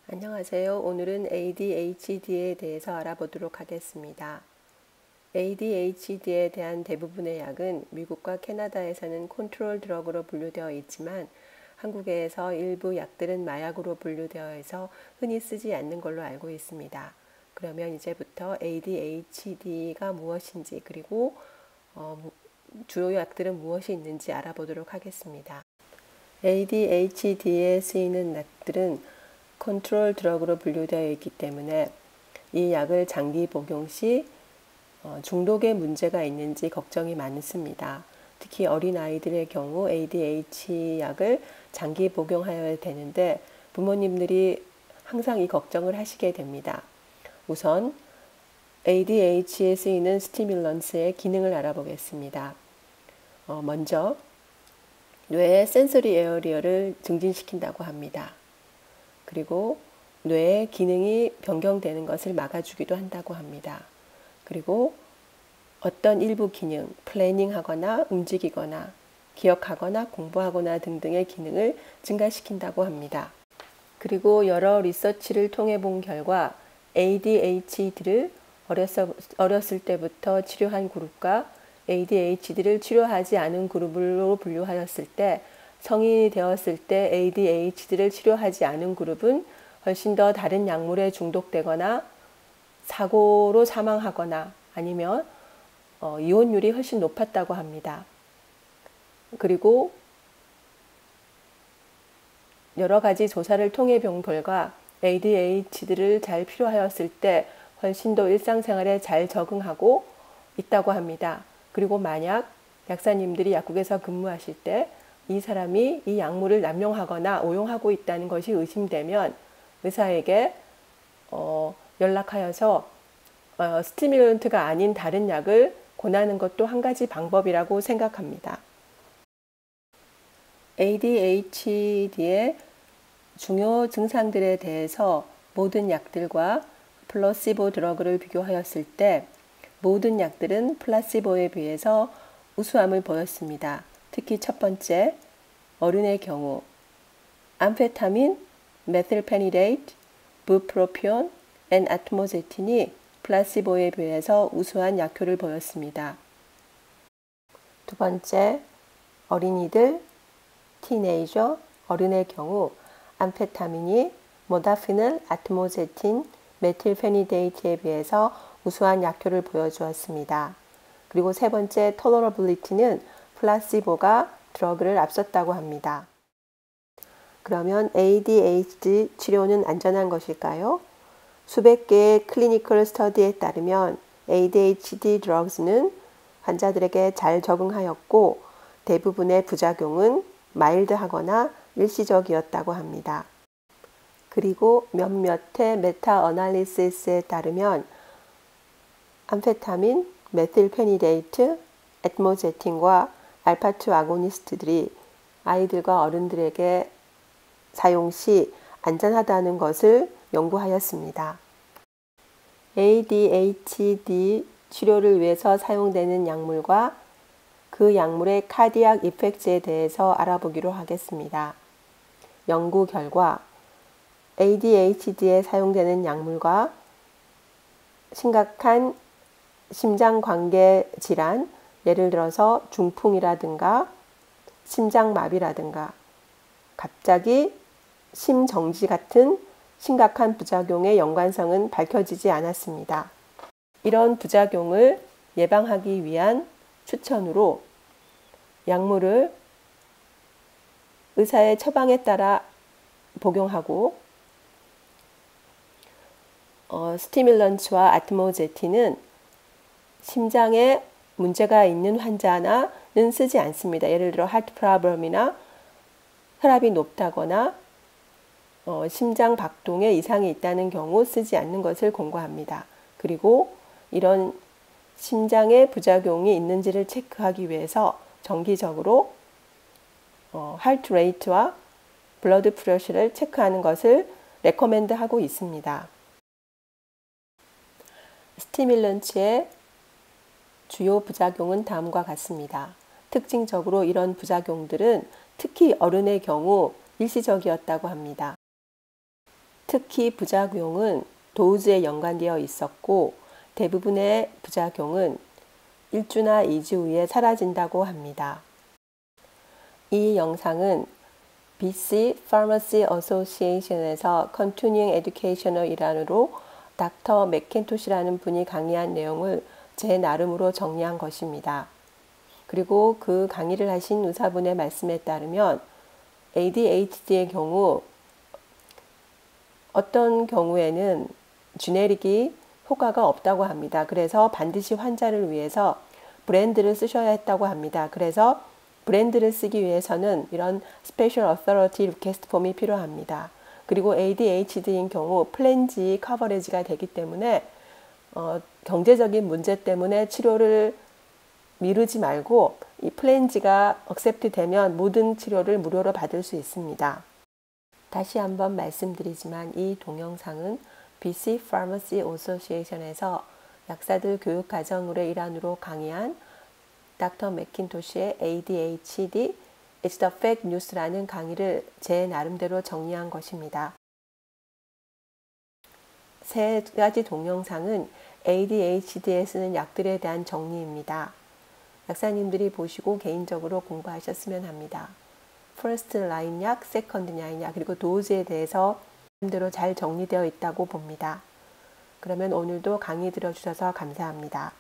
안녕하세요. 오늘은 ADHD에 대해서 알아보도록 하겠습니다. ADHD에 대한 대부분의 약은 미국과 캐나다에서는 컨트롤 드럭으로 분류되어 있지만 한국에서 일부 약들은 마약으로 분류되어 있어 흔히 쓰지 않는 걸로 알고 있습니다. 그러면 이제부터 ADHD가 무엇인지 그리고 주요 약들은 무엇이 있는지 알아보도록 하겠습니다. ADHD에 쓰이는 약들은 컨트롤 드럭으로 분류되어 있기 때문에 이 약을 장기 복용 시 중독의 문제가 있는지 걱정이 많습니다. 특히 어린아이들의 경우 ADHD 약을 장기 복용하여야 되는데 부모님들이 항상 이 걱정을 하시게 됩니다. 우선 ADHD에 쓰이는 스티뮬런스의 기능을 알아보겠습니다. 먼저 뇌의 센서리 에어리어를 증진시킨다고 합니다. 그리고 뇌의 기능이 변경되는 것을 막아주기도 한다고 합니다. 그리고 어떤 일부 기능, 플래닝하거나 움직이거나 기억하거나 공부하거나 등등의 기능을 증가시킨다고 합니다. 그리고 여러 리서치를 통해 본 결과 ADHD를 어렸을 때부터 치료한 그룹과 ADHD를 치료하지 않은 그룹으로 분류하였을 때 성인이 되었을 때 ADHD를 치료하지 않은 그룹은 훨씬 더 다른 약물에 중독되거나 사고로 사망하거나 아니면 이혼율이 훨씬 높았다고 합니다. 그리고 여러 가지 조사를 통해 본 결과 ADHD를 잘 치료하였을 때 훨씬 더 일상생활에 잘 적응하고 있다고 합니다. 그리고 만약 약사님들이 약국에서 근무하실 때 이 사람이 이 약물을 남용하거나 오용하고 있다는 것이 의심되면 의사에게 연락하여서 스티뮬런트가 아닌 다른 약을 권하는 것도 한 가지 방법이라고 생각합니다. ADHD의 중요 증상들에 대해서 모든 약들과 플라시보 드러그를 비교하였을 때 모든 약들은 플라시보에 비해서 우수함을 보였습니다. 특히 첫 번째, 어른의 경우 암페타민, 메틸페니데이트, 부프로피온, 아트모제틴이 플라시보에 비해서 우수한 약효를 보였습니다. 두 번째, 어린이들, 티네이저, 어른의 경우 암페타민이 모다피늘, 아트모제틴, 메틸페니데이트에 비해서 우수한 약효를 보여주었습니다. 그리고 세 번째, 톨러러빌리티는 플라시보가 드러그를 앞섰다고 합니다. 그러면 ADHD 치료는 안전한 것일까요? 수백 개의 클리니컬 스터디에 따르면 ADHD 드러그는 환자들에게 잘 적응하였고 대부분의 부작용은 마일드하거나 일시적이었다고 합니다. 그리고 몇몇의 메타 어널리시스에 따르면 암페타민, 메틸페니데이트, 아트모제틴과 알파2 아고니스트들이 아이들과 어른들에게 사용 시 안전하다는 것을 연구하였습니다. ADHD 치료를 위해서 사용되는 약물과 그 약물의 카디악 이펙트에 대해서 알아보기로 하겠습니다. 연구 결과 ADHD에 사용되는 약물과 심각한 심장관계 질환, 예를 들어서 중풍이라든가 심장마비라든가 갑자기 심정지 같은 심각한 부작용의 연관성은 밝혀지지 않았습니다. 이런 부작용을 예방하기 위한 추천으로 약물을 의사의 처방에 따라 복용하고 스티뮬런츠와 아트모제틴은 심장에 문제가 있는 환자는 쓰지 않습니다. 예를 들어 하트 프로블럼이나 혈압이 높다거나 심장 박동에 이상이 있다는 경우 쓰지 않는 것을 권고합니다. 그리고 이런 심장에 부작용이 있는지를 체크하기 위해서 정기적으로 하트 레이트와 블러드 프레셔를 체크하는 것을 레코멘드 하고 있습니다. 스티뮬런츠의 주요 부작용은 다음과 같습니다. 특징적으로 이런 부작용들은 특히 어른의 경우 일시적이었다고 합니다. 특히 부작용은 도우즈에 연관되어 있었고 대부분의 부작용은 1주나 2주 후에 사라진다고 합니다. 이 영상은 BC Pharmacy Association에서 Continuing Educational 일환으로 닥터 맥킨토시라는 분이 강의한 내용을 제 나름으로 정리한 것입니다. 그리고 그 강의를 하신 의사분의 말씀에 따르면 ADHD의 경우 어떤 경우에는 주네릭이 효과가 없다고 합니다. 그래서 반드시 환자를 위해서 브랜드를 쓰셔야 했다고 합니다. 그래서 브랜드를 쓰기 위해서는 이런 Special Authority Request 폼이 필요합니다. 그리고 ADHD인 경우 플랜지 커버리지가 되기 때문에 경제적인 문제 때문에 치료를 미루지 말고 이 플랜지가 억셉트 되면 모든 치료를 무료로 받을 수 있습니다. 다시 한번 말씀드리지만 이 동영상은 BC Pharmacy Association에서 약사들 교육 과정의 일환으로 강의한 닥터 맥킨토시의 ADHD It's the Fake News라는 강의를 제 나름대로 정리한 것입니다. 세 가지 동영상은 ADHD에 쓰는 약들에 대한 정리입니다. 약사님들이 보시고 개인적으로 공부하셨으면 합니다. 퍼스트 라인 약, 세컨드 라인 약, 그리고 도우즈에 대해서 나름대로 잘 정리되어 있다고 봅니다. 그러면 오늘도 강의 들어주셔서 감사합니다.